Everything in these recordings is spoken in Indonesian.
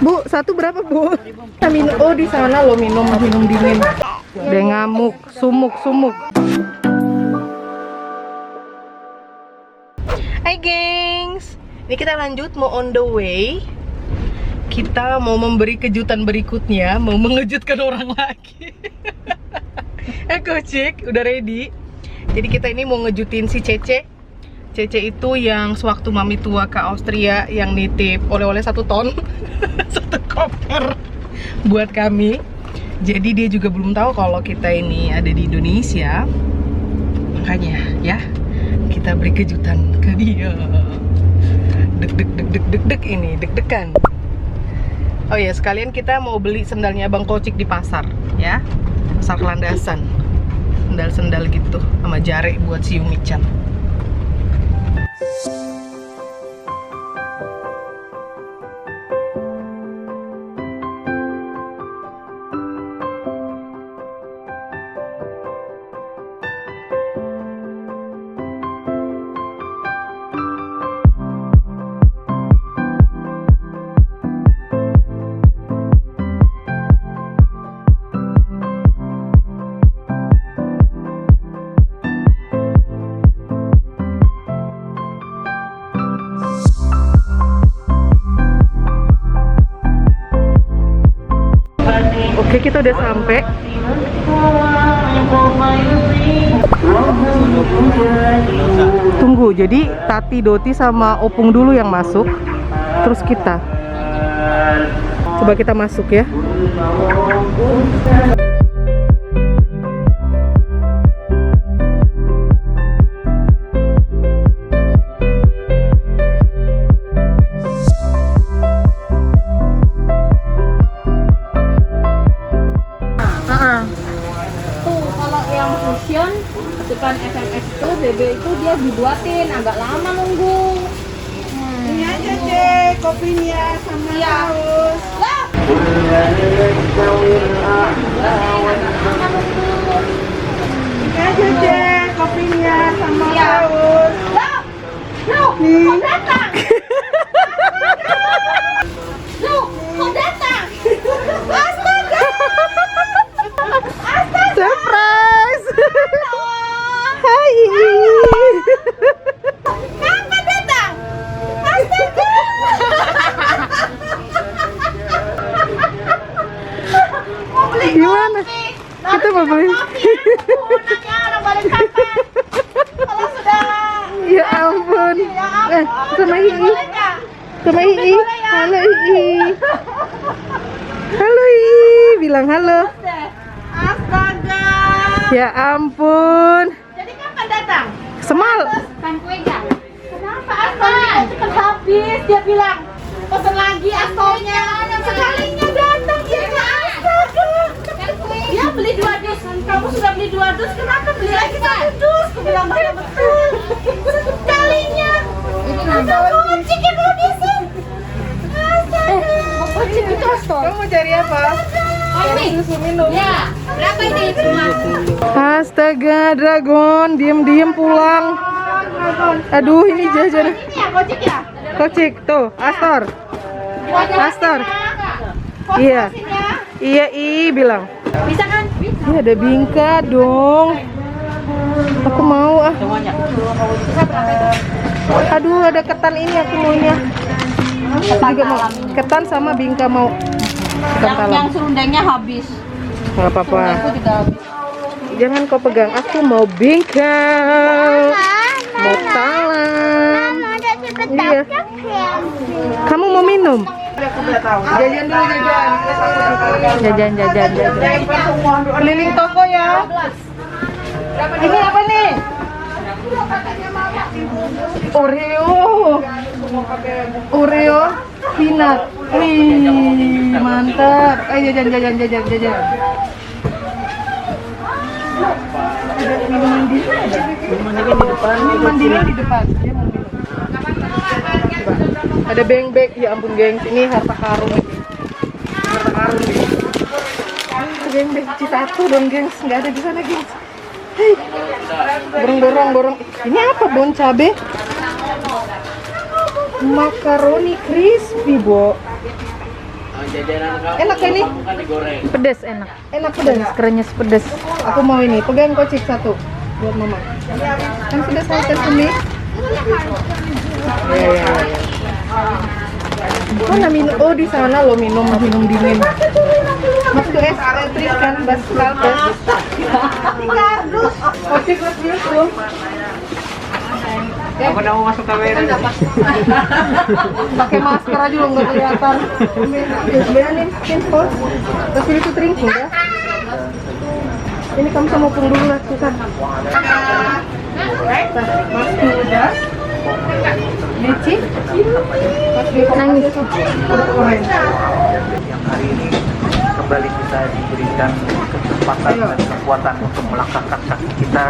Bu, satu berapa, Bu? Minum. Oh, di sana lo minum dingin. Dia ngamuk, sumuk. Hai, gengs. Ini kita lanjut, mau on the way. Kita mau memberi kejutan berikutnya, mau mengejutkan orang lagi. Kocik, udah ready. Jadi kita ini mau ngejutin si Cece. Cece itu yang sewaktu mami tua ke Austria yang nitip oleh-oleh 1 ton. 1 koper buat kami. Jadi dia juga belum tahu kalau kita ini ada di Indonesia. Makanya ya, kita beri kejutan ke dia. Deg ini, deg-degan. Oh ya, sekalian kita mau beli sendalnya Bang Kocik di pasar, ya. Pasar Landasan. Sendal-sendal gitu sama jare buat si Yumi-chan. Oke, kita udah sampai. Tunggu, jadi Tati, Doti sama Opung dulu yang masuk. Terus kita. Coba kita masuk ya. Depan SMS itu BB itu dia dibuatin agak lama nunggu. Ini aja deh kopinya sama saus. Lah. Ini aja deh kopinya sama saus. Lah. Loh, kok datang? Loh, kok datang? Astaga. Surprise. Hai. Kenapa datang? Astaga. Mau beli Gimana? kopi. Kita mau beli. Nanya orang balik kapan? Kalau sudah. Ya ampun. Ya ampun. Sama Ii. Boleh nggak? Sama Ii. Boleh ya? Halo Ii. Halo Ii. Bilang halo. Astaga. Ya ampun. Jadi kapan datang? Semal. Kan kue nggak? Kenapa Aston? Cepat habis. Dia bilang pesan lagi Astonnya. Sekalinya datang dia ke astaga. Dia beli 2 dus. Kamu sudah beli 2 dus. Kenapa beli lagi 1 dus? Aku bilang mana betul. Sekalinya. Ada kocik yang mau disin. Astaga. Kocik itu Aston. Kamu mau cari apa? Oh ini. Susu minum. Ya. Berapa ini cuma? Astaga, Dragon, diem-diem pulang. Aduh, ini jajan. Ini ya kocik ya? Kocik, tuh, Astor. Astor. Iya. Iya, bilang. Bisa kan? Bisa. Ini ada bingka dong. Aku mau ah. Aduh, ada ketan ini aku maunya. Aku juga mau. Ketan sama bingka mau. Ketan talam. Yang serundengnya habis. Gak apa-apa. Aku juga habis. Jangan kau pegang. Aku mau bingka. Mau talam. Iya. Kamu mau minum? Jajan dulu jajan. Jajan. Keliling toko ya. Ini apa nih? Oreo peanut. Wih, mantap. Jajan. Ada minuman di depan. Minuman di depan. Dia mau minum. Coba. Ada beng-beng. Ya ampun, gengs. Ini harta karun. Harta karun nih. Beng-beng Citato dong, gengs. Nggak ada di sana, gengs. Hei. Borong. Ini apa, bon cabe? Makaroni crispy, Bo. Enak ini? Pedas enak. Enak pedas. Kerenyes pedas. Aku mau ini, pegang kocik satu buat mama. Kan sudah saya tes ini. Ya. Mana minum? Oh di sana lo minum dingin. Mas tuh es elektrik kan, bas kaltes. Kocik lebih tuh. Aku udah mau masuk kamera. Pakai masker aja lo nggak kelihatan. Biarin info. Terus ini tuh drink udah. Ini kamu sama pung dulu lah Susan. Mas udah. Leci. Mas Nangis. Yang hari ini kembali kita diberikan kesempatan dan kekuatan untuk melangkahkan kaki kita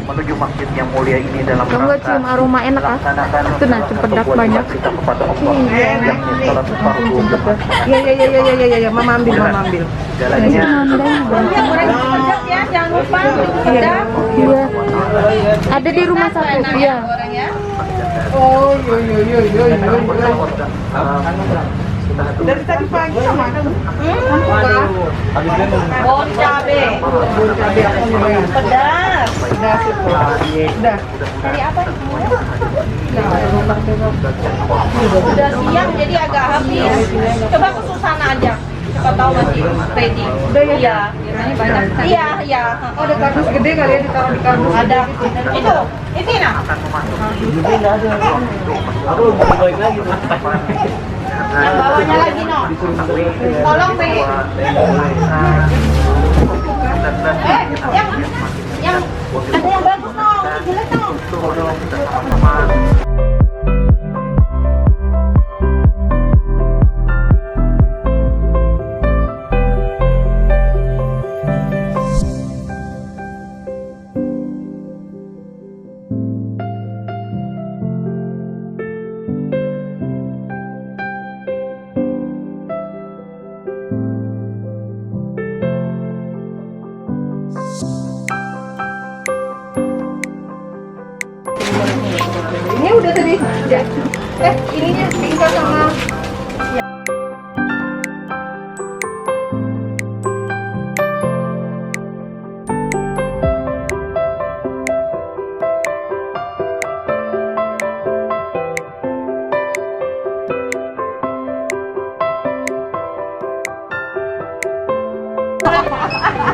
menuju masjid yang mulia ini dalam Kamu gak cium aroma enak ah? melaksanakan Itu nah cempedak banyak. kita kepada Allah yang salat fardu. Iya, mama ambil. Jalannya Ya, jangan lupa. Iya. Ada di rumah satu. Iya. Oh, yo. Dari tadi pagi sama kan? Bon cabe. Pedas. Pedas itu. Udah. Dari apa? Udah siang jadi agak habis. Coba ke Susana aja. Siapa tahu masih ready. Udah ya? Iya, biasanya banyak. Iya. Oh, ada kardus gede kali ya ditaruh di kardus. Ada. Itu nah. aku mau balik lagi tuh. Yang bawahnya lagi no. Tolong Be. Yang ada yang bagus no. Ini jelek no. Ini udah tadi. Ya. Ininya tinggal sama.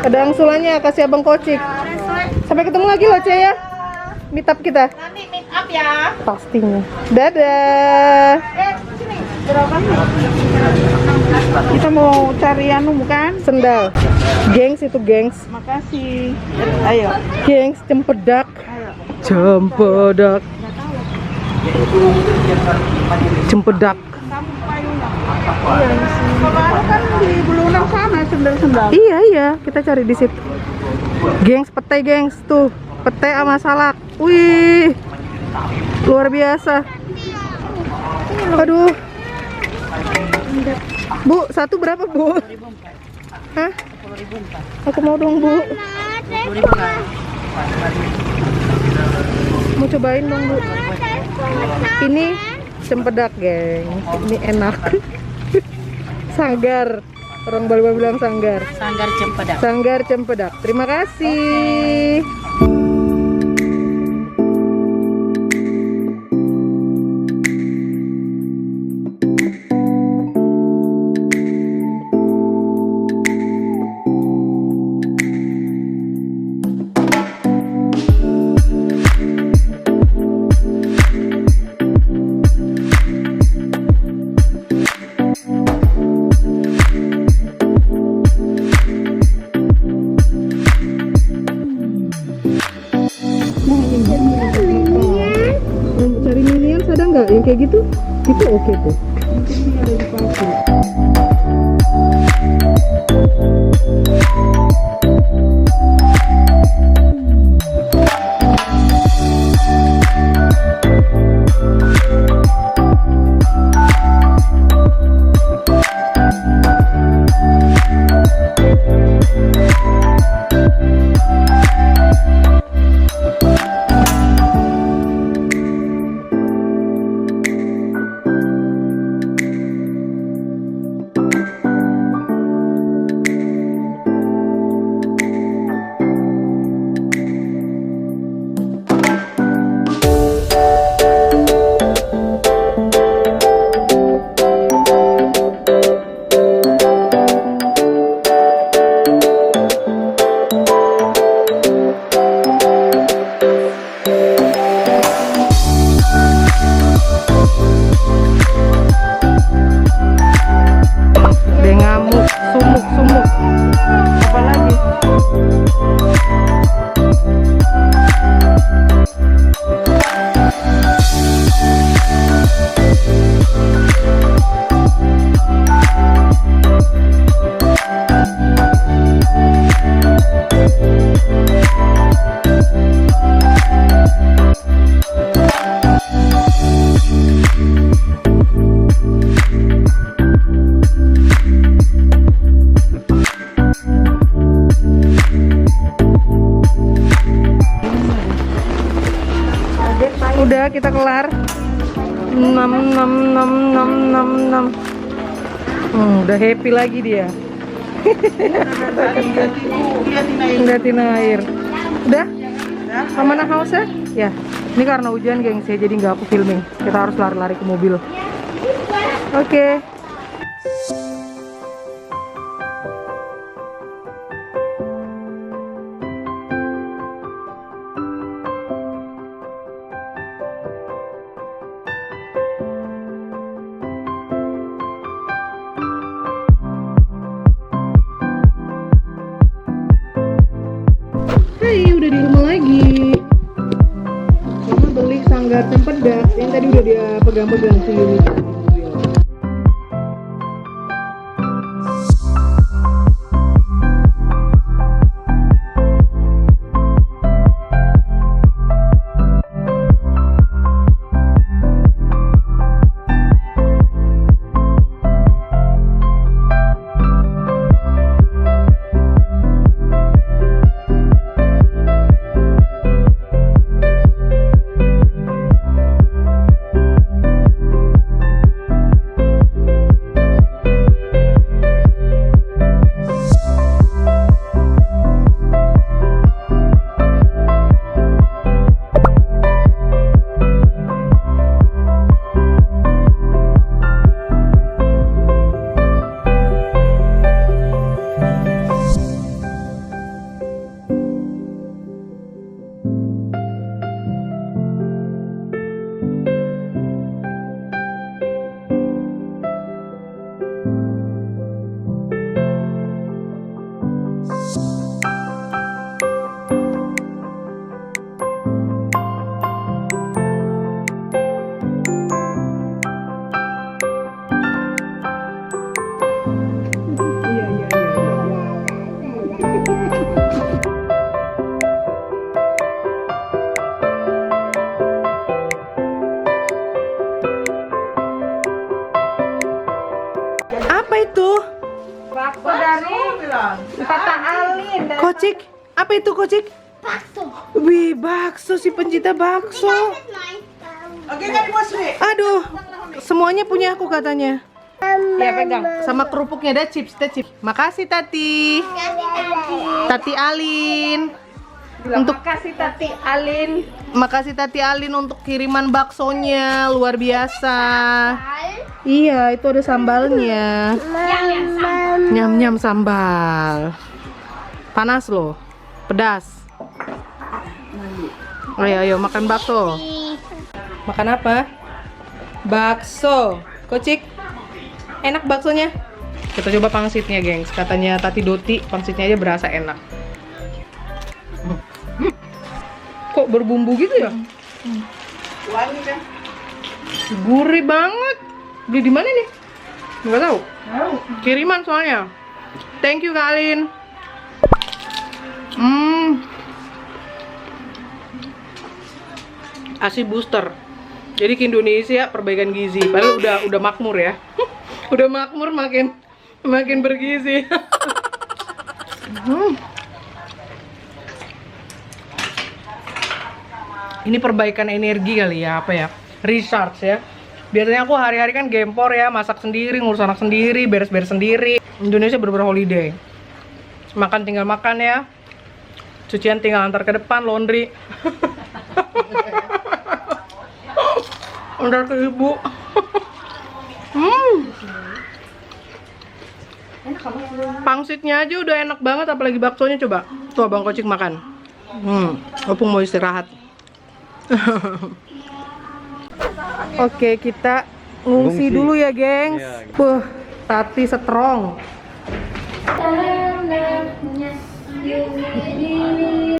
Ada angsulannya, kasih abang kocik. Sampai ketemu lagi loh, Ce ya. Meet up kita. Nanti meet up ya. Pastinya. Dadah. Sini. Berapa nih? Kita mau cari anu bukan? Sendal. Gengs itu gengs. Makasih. Ayo. Gengs cempedak. Cempedak. Cempedak. Kemarin kan di Bulungan sana sendal-sendal. Iya, kita cari di situ. Gengs pete gengs tuh. Pete sama salak. Wih. Luar biasa. Aduh. Bu, satu berapa, Bu? Hah? Aku mau dong, Bu. Mau cobain dong, Bu. Ini cempedak, geng. Ini enak. Sanggar. Orang Bali bilang sanggar. Sanggar cempedak. Sanggar cempedak. Terima kasih. Cari minions ada nggak yang kayak gitu? Itu oke tuh. Udah kita kelar. Nom nom nom nom nom nom. Udah happy lagi dia. Ngeliatin air. Udah? Mana house-nya? Ya. Ini karena hujan gengs ya, jadi nggak aku filming. Kita harus lari-lari ke mobil. Oke. Hai, udah di rumah lagi. Mama beli sanggar cempedak yang tadi udah dia pegang-pegang si Yuni. Apa itu? Bakso dari Tata Alin. Kocik? Apa itu kocik? Bakso. Wih, bakso si pencinta bakso. Oke kan Bos Wi? Aduh, semuanya punya aku katanya. Ya pegang. Sama kerupuknya ada chips. Makasih Tati. Tati Alin. Untuk Makasih Tati Alin. makasih Tati Alin untuk kiriman baksonya, luar biasa. Iya, itu ada sambalnya. Nyam-nyam sambal. Panas loh. Pedas. Ayo makan bakso. Makan apa? Bakso. Kocik. Enak baksonya. Kita coba pangsitnya, gengs. Katanya Tati Doti, pangsitnya aja berasa enak. Kok berbumbu gitu ya? Wangi kan? Gurih banget. Beli di mana nih? Nggak tahu. Kiriman soalnya. Thank you Kak Alin. ASI booster. Jadi ke Indonesia perbaikan gizi. Padahal udah makmur ya. Udah makmur makin bergizi. Ini perbaikan energi kali ya, apa ya? Recharge ya. Biasanya aku hari-hari kan gempor ya, masak sendiri, ngurus anak sendiri, beres-beres sendiri. Indonesia bener-bener holiday. Makan tinggal makan ya. Cucian tinggal antar ke depan, laundry. Antar ke ibu. Pangsitnya aja udah enak banget, apalagi baksonya coba. Tuh Abang Kocik makan. Opung mau istirahat. Oke, kita ngungsi dulu ya, gengs. Tati strong.